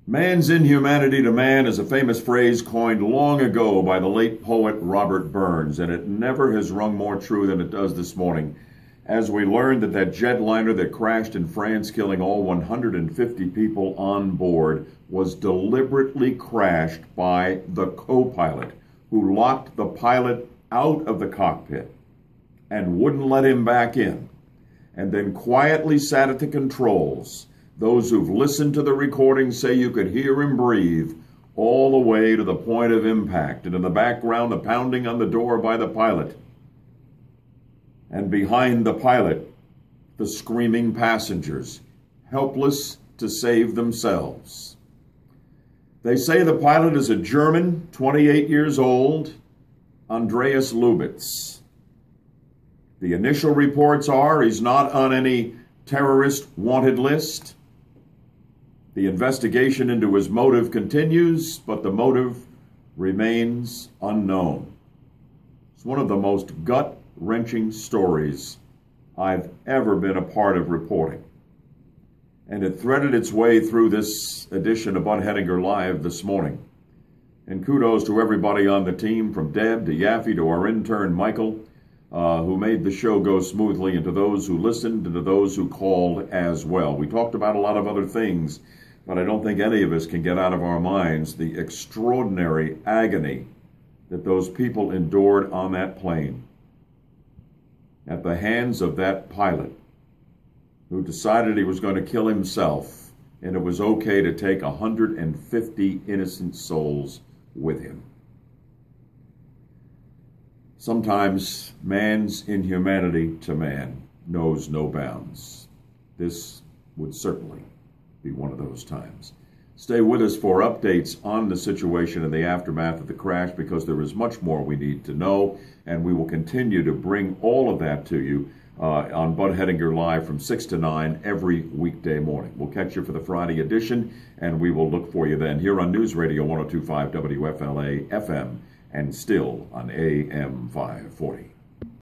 Man's inhumanity to man is a famous phrase coined long ago by the late poet Robert Burns, and it never has rung more true than it does this morning, as we learned that that jetliner that crashed in France, killing all 150 people on board, was deliberately crashed by the co-pilot, who locked the pilot out of the cockpit and wouldn't let him back in, and then quietly sat at the controls. Those who've listened to the recording say you could hear him breathe all the way to the point of impact, and in the background the pounding on the door by the pilot. And behind the pilot, the screaming passengers, helpless to save themselves. They say the pilot is a German, 28 years old, Andreas Lubitz. The initial reports are he's not on any terrorist wanted list. The investigation into his motive continues, but the motive remains unknown. It's one of the most gut-wrenching stories I've ever been a part of reporting. And it threaded its way through this edition of Bud Hedinger Live this morning. And kudos to everybody on the team, from Deb to Yaffe to our intern Michael, who made the show go smoothly, and to those who listened and to those who called as well. We talked about a lot of other things, but I don't think any of us can get out of our minds the extraordinary agony that those people endured on that plane at the hands of that pilot who decided he was going to kill himself, and it was okay to take 150 innocent souls with him. Sometimes man's inhumanity to man knows no bounds. This would certainly be one of those times. Stay with us for updates on the situation in the aftermath of the crash, because there is much more we need to know, and we will continue to bring all of that to you on Bud Hedinger Live from 6 to 9 every weekday morning. We'll catch you for the Friday edition, and we will look for you then here on News Radio 102.5 WFLA FM and still on AM 540.